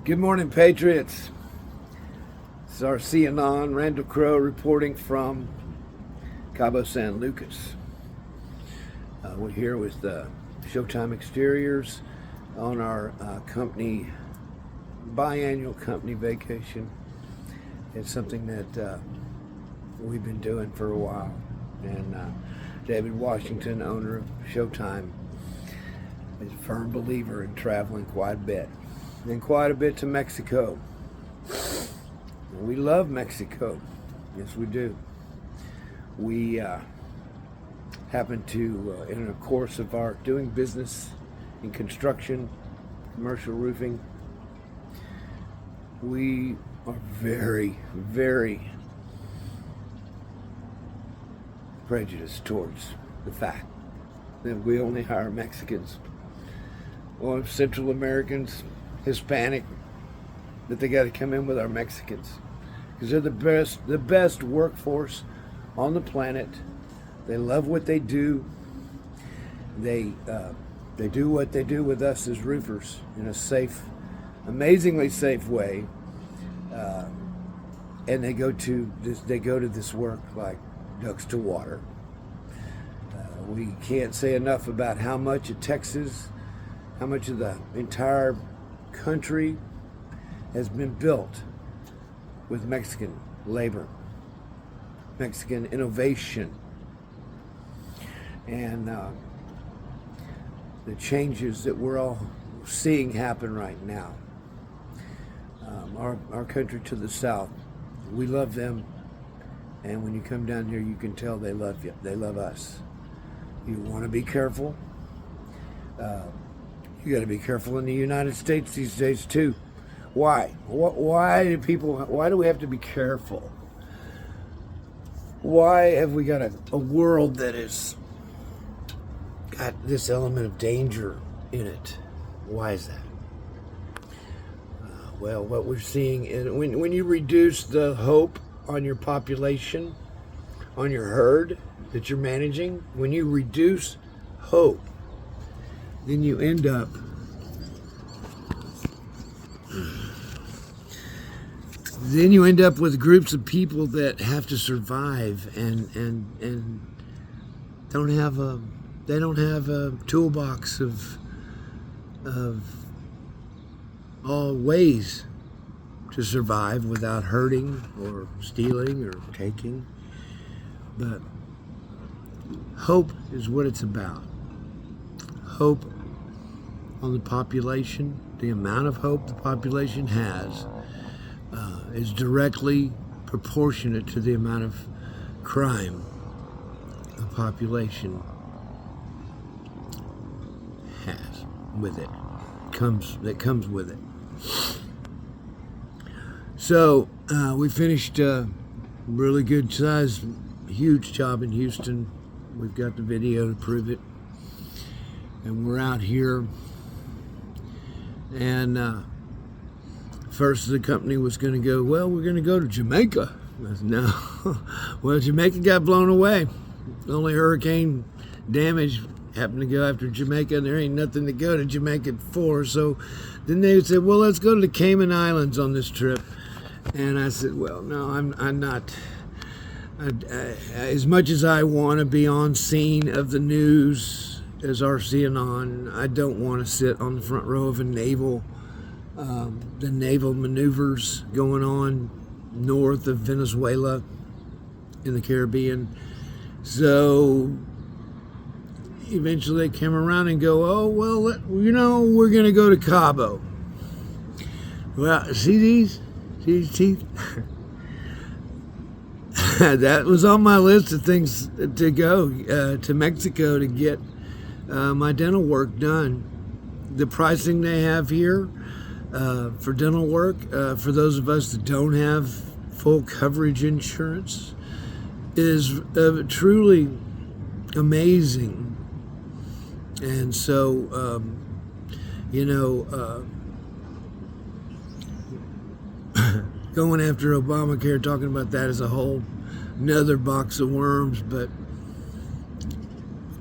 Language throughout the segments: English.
Good morning, Patriots. This is our CNN, Randall Crow, reporting from Cabo San Lucas. We're here with Showtime Exteriors on our company biannual company vacation. It's something that we've been doing for a while, and David Washington, owner of Showtime, is a firm believer in traveling quite a bit, and quite a bit to Mexico. We love Mexico. Yes, we do. We happen to, in the course of our doing business in construction, commercial roofing, we are very, very prejudiced towards the fact that we only hire Mexicans or Central Americans, Hispanic, that they got to come in with our Mexicans because they're the best workforce on the planet. They love what they do. They do what they do with us as roofers in a safe, amazingly safe way, and they go to this work like ducks to water. We can't say enough about how much of Texas, how much of the entire country has been built with Mexican labor, Mexican innovation, and the changes that we're all seeing happen right now. Our country to the south, we love them, and when you come down here, you can tell they love you. They love us. You want to be careful. You got to be careful in the United States these days too. Why? Why do we have to be careful? Why have we got a world that has got this element of danger in it? Why is that? Well, what we're seeing is when you reduce the hope on your population, on your herd that you're managing, when you reduce hope, then you end up with groups of people that have to survive and don't have a toolbox of all ways to survive without hurting or stealing or taking. But hope is what it's about. Hope on the population, the amount of hope the population has is directly proportionate to the amount of crime the population has with it, that comes with it. So we finished a really good size, huge job in Houston. We've got the video to prove it. And we're out here, and first the company was going to go, well, we're going to go to Jamaica. I said, no. Well, Jamaica got blown away. Only hurricane damage happened to go after Jamaica, and there ain't nothing to go to Jamaica for. So then they said, well, let's go to the Cayman Islands on this trip. And I said, well, no, I'm not. As much as I want to be on scene of the news as our CNN, I don't want to sit on the front row of the naval maneuvers going on north of Venezuela in the Caribbean. So eventually they came around and go, oh, well, we're going to go to Cabo. Well, see these teeth? That was on my list of things to go to Mexico to get my dental work done. The pricing they have here for dental work, for those of us that don't have full coverage insurance, is truly amazing. And so, going after Obamacare, talking about that as a whole another box of worms, but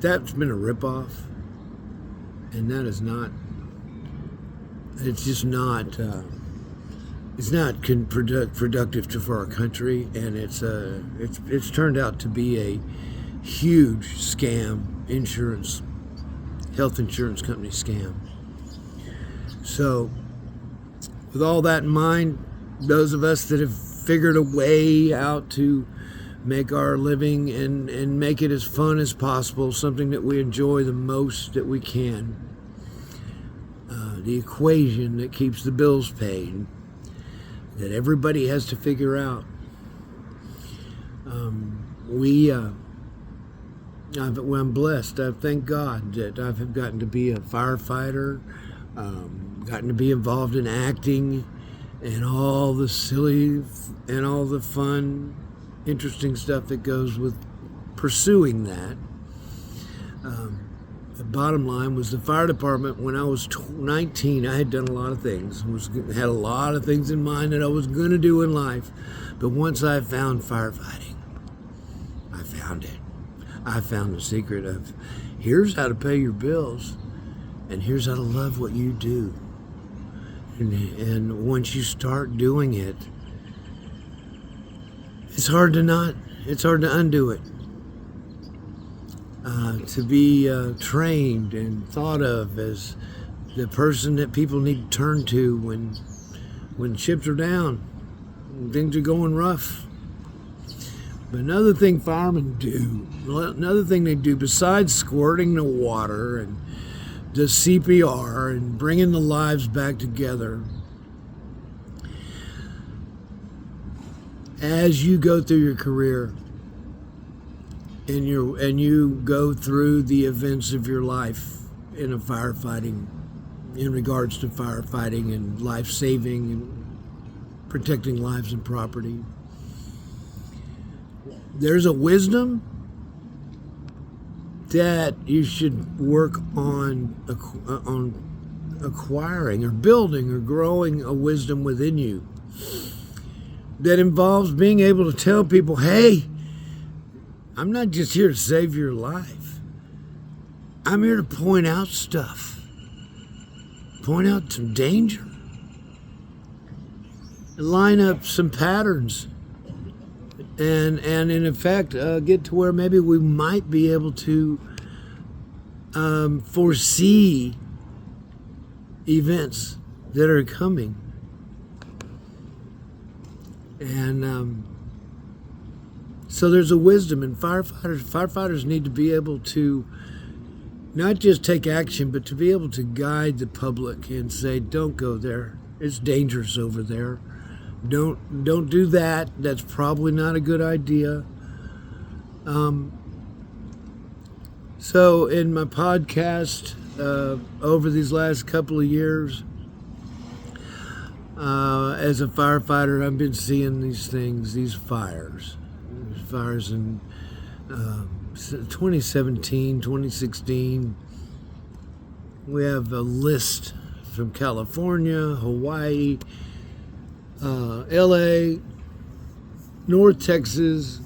that's been a ripoff, and that is not. It's just not. productive for our country, and it's turned out to be a huge scam, health insurance company scam. So, with all that in mind, those of us that have figured a way out to make our living and make it as fun as possible, something that we enjoy the most that we can, the equation that keeps the bills paid, that everybody has to figure out. I'm blessed. I thank God that I've gotten to be a firefighter, gotten to be involved in acting, and all the silly and all the fun, interesting stuff that goes with pursuing that. The bottom line was the fire department. When I was 19, I had done a lot of things. Had a lot of things in mind that I was going to do in life. But once I found firefighting, I found it. I found the secret of here's how to pay your bills, and here's how to love what you do. And once you start doing it, it's hard to undo it. To be trained and thought of as the person that people need to turn to when chips are down and things are going rough. But another thing firemen do, another thing they do besides squirting the water and the CPR and bringing the lives back together, as you go through your career and you go through the events of your life in regards to firefighting and life saving and protecting lives and property, there's a wisdom that you should work on acquiring or building or growing a wisdom within you that involves being able to tell people, hey, I'm not just here to save your life. I'm here to point out stuff, point out some danger, line up some patterns, and in effect get to where maybe we might be able to foresee events that are coming. And so there's a wisdom in firefighters. Firefighters need to be able to not just take action, but to be able to guide the public and say, don't go there. It's dangerous over there. Don't do that. That's probably not a good idea. So in my podcast over these last couple of years, as a firefighter, I've been seeing these things, these fires in 2017, 2016. We have a list from California, Hawaii, LA, North Texas,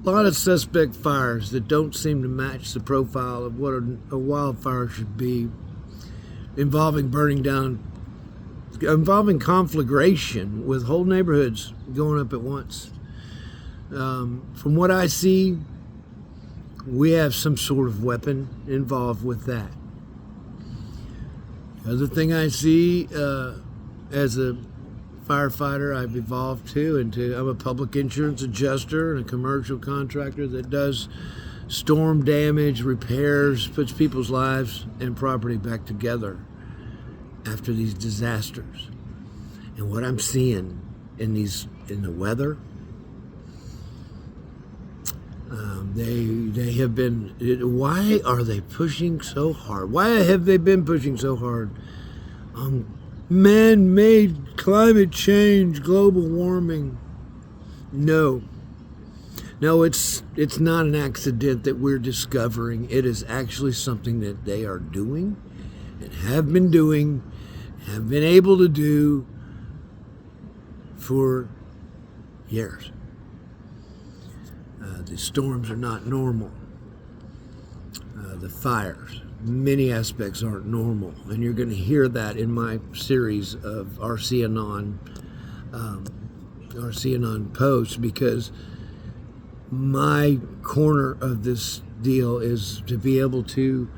a lot of suspect fires that don't seem to match the profile of what a wildfire should be, involving conflagration with whole neighborhoods going up at once. From what I see, we have some sort of weapon involved with that. The other thing I see as a firefighter, I've evolved into I'm a public insurance adjuster and a commercial contractor that does storm damage repairs, puts people's lives and property back together after these disasters. And what I'm seeing in the weather, they have been. Why are they pushing so hard? Why have they been pushing so hard on man-made climate change, global warming? No, it's not an accident that we're discovering. It is actually something that they are doing and have been doing, have been able to do for years. The storms are not normal. The fires, many aspects aren't normal. And you're going to hear that in my series of RC Anon RC Anon post, because my corner of this deal is to be able to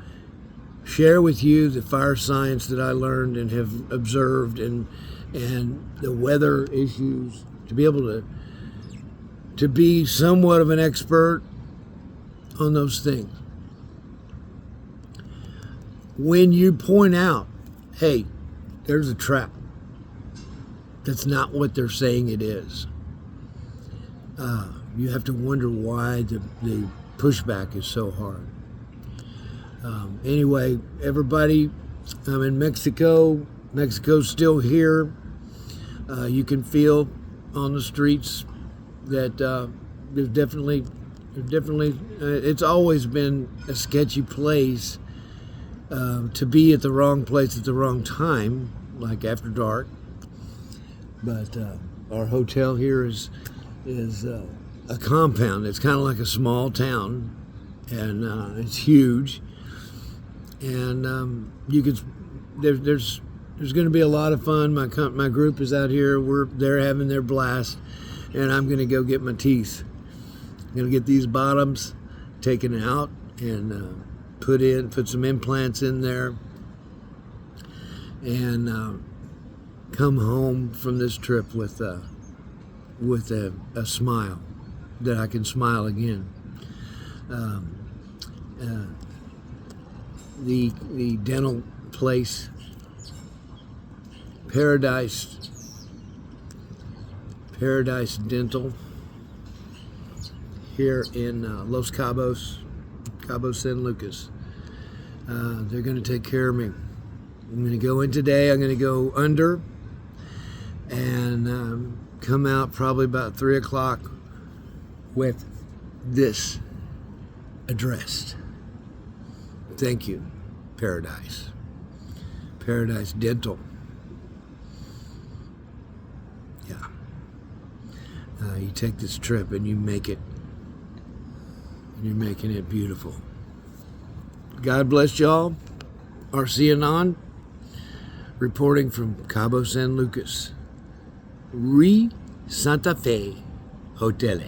share with you the fire science that I learned and have observed, and the weather issues, to be able to be somewhat of an expert on those things. When you point out, hey, there's a trap, that's not what they're saying it is, you have to wonder why the pushback is so hard. Anyway, everybody, I'm in Mexico. Mexico's still here. You can feel on the streets that there's definitely, it's always been a sketchy place to be at the wrong place at the wrong time, like after dark. But our hotel here is a compound. It's kind of like a small town, and it's huge. And you could, there's going to be a lot of fun. My group is out here. They're having their blast, and I'm going to go get my teeth. I'm going to get these bottoms taken out and put some implants in there, and come home from this trip with a smile, that I can smile again. The dental place, Paradise Dental, here in Los Cabos, Cabo San Lucas. They're going to take care of me. I'm going to go in today. I'm going to go under and come out probably about 3 o'clock with this addressed. Thank you, Paradise Dental. Yeah. You take this trip and you make it, and you're making it beautiful. God bless y'all. RC Anon, reporting from Cabo San Lucas. Santa Fe Hotel.